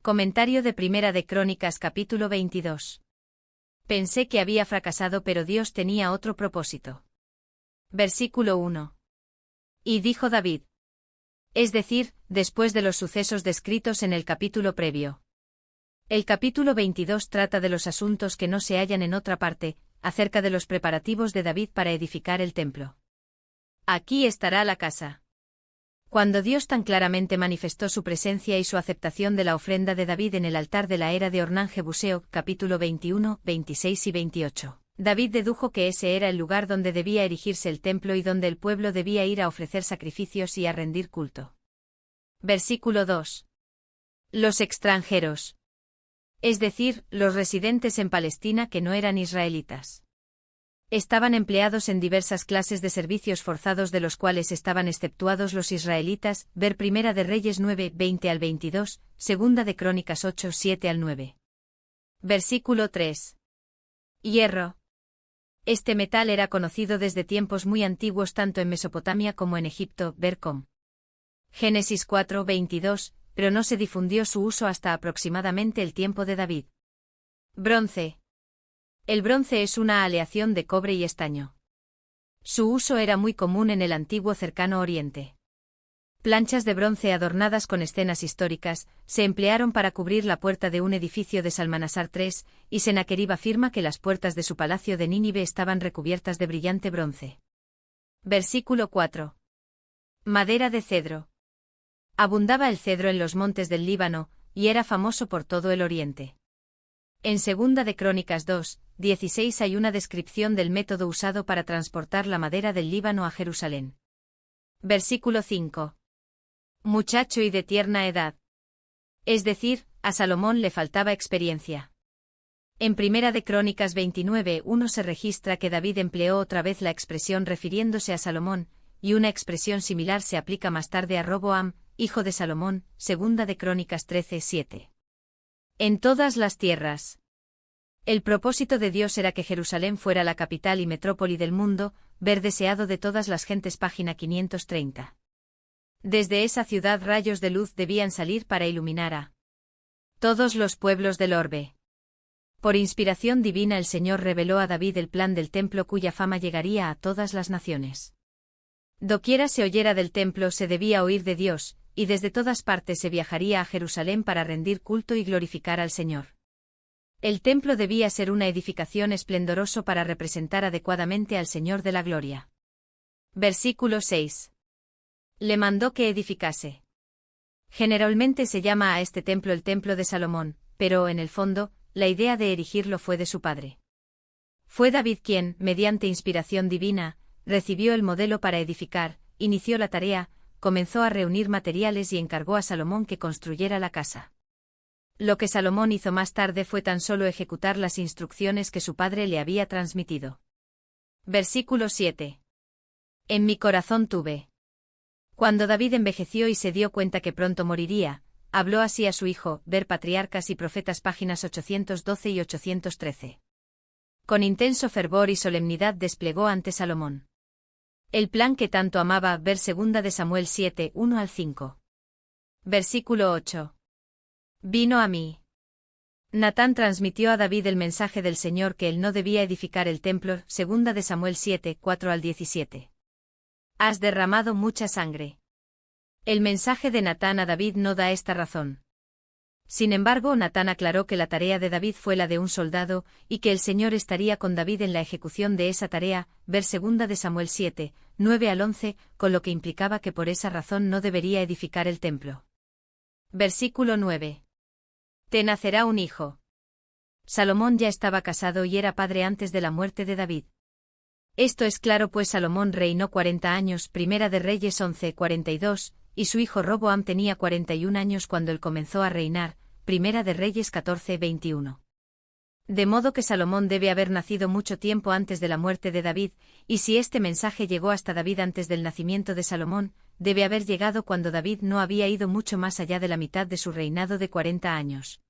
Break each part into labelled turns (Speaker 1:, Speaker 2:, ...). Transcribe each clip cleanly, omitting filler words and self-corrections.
Speaker 1: Comentario de Primera de Crónicas capítulo 22. Pensé que había fracasado, pero Dios tenía otro propósito. Versículo 1. Y dijo David. Es decir, después de los sucesos descritos en el capítulo previo. El capítulo 22 trata de los asuntos que no se hallan en otra parte, acerca de los preparativos de David para edificar el templo. Aquí estará la casa. Cuando Dios tan claramente manifestó su presencia y su aceptación de la ofrenda de David en el altar de la era de Ornan-Jebuseo, capítulo 21, 26 y 28, David dedujo que ese era el lugar donde debía erigirse el templo y donde el pueblo debía ir a ofrecer sacrificios y a rendir culto. Versículo 2. Los extranjeros. Es decir, los residentes en Palestina que no eran israelitas. Estaban empleados en diversas clases de servicios forzados de los cuales estaban exceptuados los israelitas, ver Primera de Reyes 9, 20 al 22, Segunda de Crónicas 8, 7 al 9. Versículo 3. Hierro. Este metal era conocido desde tiempos muy antiguos tanto en Mesopotamia como en Egipto, ver com. Génesis 4, 22, pero no se difundió su uso hasta aproximadamente el tiempo de David. Bronce. El bronce es una aleación de cobre y estaño. Su uso era muy común en el antiguo Cercano Oriente. Planchas de bronce adornadas con escenas históricas se emplearon para cubrir la puerta de un edificio de Salmanasar III, y Sennacherib afirma que las puertas de su palacio de Nínive estaban recubiertas de brillante bronce. Versículo 4. Madera de cedro. Abundaba el cedro en los montes del Líbano, y era famoso por todo el oriente. En Segunda de Crónicas 2, 16 hay una descripción del método usado para transportar la madera del Líbano a Jerusalén. Versículo 5. Muchacho y de tierna edad. Es decir, a Salomón le faltaba experiencia. En Primera de Crónicas 29, 1 se registra que David empleó otra vez la expresión refiriéndose a Salomón, y una expresión similar se aplica más tarde a Roboam, hijo de Salomón, Segunda de Crónicas 13, 7. En todas las tierras. El propósito de Dios era que Jerusalén fuera la capital y metrópoli del mundo, ver deseado de todas las gentes, página 530. Desde esa ciudad rayos de luz debían salir para iluminar a todos los pueblos del orbe. Por inspiración divina el Señor reveló a David el plan del templo cuya fama llegaría a todas las naciones. Doquiera se oyera del templo se debía oír de Dios, y desde todas partes se viajaría a Jerusalén para rendir culto y glorificar al Señor. El templo debía ser una edificación esplendoroso para representar adecuadamente al Señor de la gloria. Versículo 6. Le mandó que edificase. Generalmente se llama a este templo el templo de Salomón, pero, en el fondo, la idea de erigirlo fue de su padre. Fue David quien, mediante inspiración divina, recibió el modelo para edificar, inició la tarea, comenzó a reunir materiales y encargó a Salomón que construyera la casa. Lo que Salomón hizo más tarde fue tan solo ejecutar las instrucciones que su padre le había transmitido. Versículo 7. En mi corazón tuve. Cuando David envejeció y se dio cuenta que pronto moriría, habló así a su hijo, ver Patriarcas y Profetas, páginas 812 y 813. Con intenso fervor y solemnidad desplegó ante Salomón el plan que tanto amaba, ver Segunda de Samuel 7, 1 al 5. Versículo 8. Vino a mí. Natán transmitió a David el mensaje del Señor que él no debía edificar el templo, Segunda de Samuel 7, 4 al 17. Has derramado mucha sangre. El mensaje de Natán a David no da esta razón. Sin embargo, Natán aclaró que la tarea de David fue la de un soldado, y que el Señor estaría con David en la ejecución de esa tarea, ver Segunda de Samuel 7, 9 al 11, con lo que implicaba que por esa razón no debería edificar el templo. Versículo 9. Te nacerá un hijo. Salomón ya estaba casado y era padre antes de la muerte de David. Esto es claro pues Salomón reinó 40 años, Primera de Reyes 11, 42, y su hijo Roboam tenía 41 años cuando él comenzó a reinar, Primera de Reyes 14, 21. De modo que Salomón debe haber nacido mucho tiempo antes de la muerte de David, y si este mensaje llegó hasta David antes del nacimiento de Salomón, debe haber llegado cuando David no había ido mucho más allá de la mitad de su reinado de 40 años.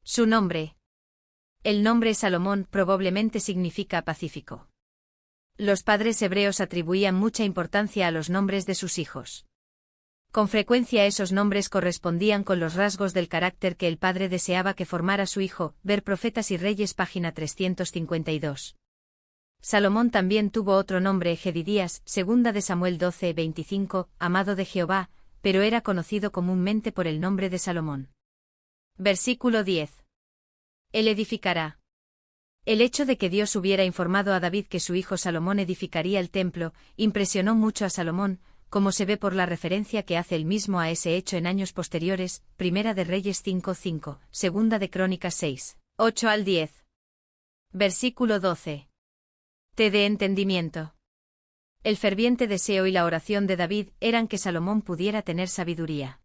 Speaker 1: Su nombre. El nombre Salomón probablemente significa pacífico. Los padres hebreos atribuían mucha importancia a los nombres de sus hijos. Con frecuencia esos nombres correspondían con los rasgos del carácter que el padre deseaba que formara su hijo, ver Profetas y Reyes página 352. Salomón también tuvo otro nombre, Jedidías, segunda de Samuel 12:25, amado de Jehová, pero era conocido comúnmente por el nombre de Salomón. Versículo 10. Él edificará. El hecho de que Dios hubiera informado a David que su hijo Salomón edificaría el templo, impresionó mucho a Salomón, como se ve por la referencia que hace él mismo a ese hecho en años posteriores, Primera de Reyes 5:5, Segunda de Crónicas 6:8 al 10. Versículo 12. Te dé entendimiento. El ferviente deseo y la oración de David eran que Salomón pudiera tener sabiduría.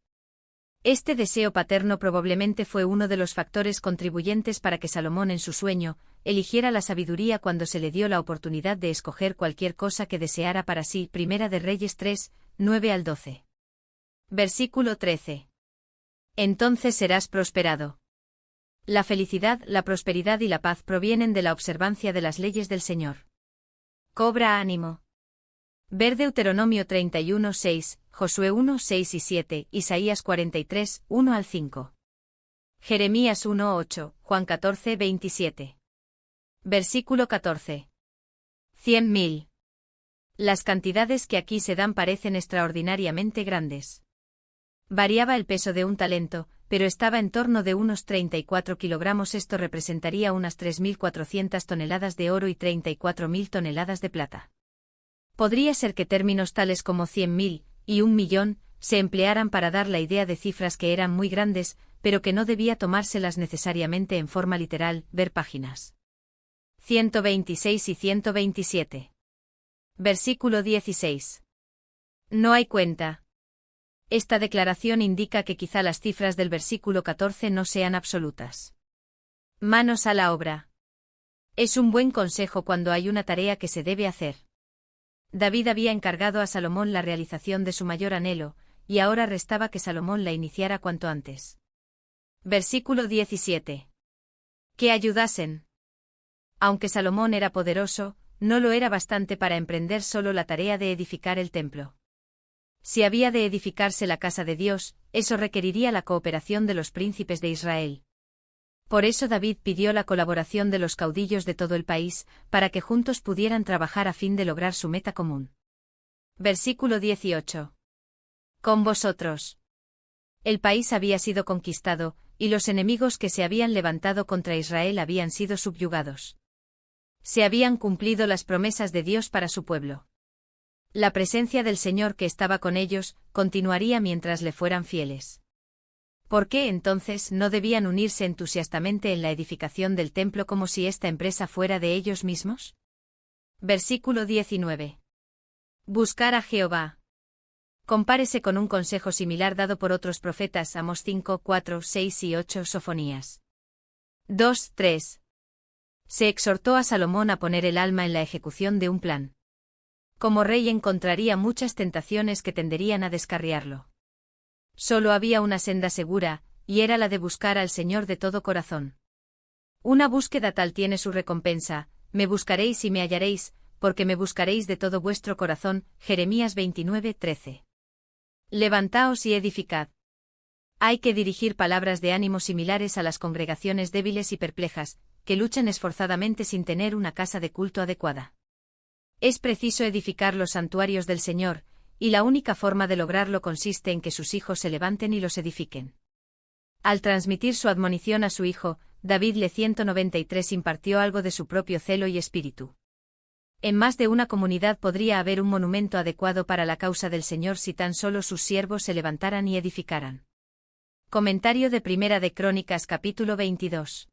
Speaker 1: Este deseo paterno probablemente fue uno de los factores contribuyentes para que Salomón en su sueño eligiera la sabiduría cuando se le dio la oportunidad de escoger cualquier cosa que deseara para sí. Primera de Reyes 3:9 al 12. Versículo 13. Entonces serás prosperado. La felicidad, la prosperidad y la paz provienen de la observancia de las leyes del Señor. Cobra ánimo. Ver Deuteronomio 31:6, Josué 1:6 y 7, Isaías 43:1 al 5. Jeremías 1:8, Juan 14:27. Versículo 14. 100.000. Las cantidades que aquí se dan parecen extraordinariamente grandes. Variaba el peso de un talento, pero estaba en torno de unos 34 kilogramos. Esto representaría unas 3.400 toneladas de oro y 34.000 toneladas de plata. Podría ser que términos tales como 100.000 y 1.000.000 se emplearan para dar la idea de cifras que eran muy grandes, pero que no debía tomárselas necesariamente en forma literal. Ver páginas 126 y 127. Versículo 16. No hay cuenta. Esta declaración indica que quizá las cifras del versículo 14 no sean absolutas. Manos a la obra. Es un buen consejo cuando hay una tarea que se debe hacer. David había encargado a Salomón la realización de su mayor anhelo, y ahora restaba que Salomón la iniciara cuanto antes. Versículo 17. Que ayudasen. Aunque Salomón era poderoso, no lo era bastante para emprender solo la tarea de edificar el templo. Si había de edificarse la casa de Dios, eso requeriría la cooperación de los príncipes de Israel. Por eso David pidió la colaboración de los caudillos de todo el país, para que juntos pudieran trabajar a fin de lograr su meta común. Versículo 18. Con vosotros. El país había sido conquistado, y los enemigos que se habían levantado contra Israel habían sido subyugados. Se habían cumplido las promesas de Dios para su pueblo. La presencia del Señor que estaba con ellos continuaría mientras le fueran fieles. ¿Por qué entonces no debían unirse entusiastamente en la edificación del templo como si esta empresa fuera de ellos mismos? Versículo 19. Buscar a Jehová. Compárese con un consejo similar dado por otros profetas, Amós 5, 4, 6 y 8, Sofonías 2, 3. Se exhortó a Salomón a poner el alma en la ejecución de un plan. Como rey encontraría muchas tentaciones que tenderían a descarriarlo. Solo había una senda segura, y era la de buscar al Señor de todo corazón. Una búsqueda tal tiene su recompensa: me buscaréis y me hallaréis, porque me buscaréis de todo vuestro corazón. Jeremías 29:13. Levantaos y edificad. Hay que dirigir palabras de ánimo similares a las congregaciones débiles y perplejas, que luchan esforzadamente sin tener una casa de culto adecuada. Es preciso edificar los santuarios del Señor, y la única forma de lograrlo consiste en que sus hijos se levanten y los edifiquen. Al transmitir su admonición a su hijo, David le 193 impartió algo de su propio celo y espíritu. En más de una comunidad podría haber un monumento adecuado para la causa del Señor si tan solo sus siervos se levantaran y edificaran. Comentario de Primera de Crónicas capítulo 22.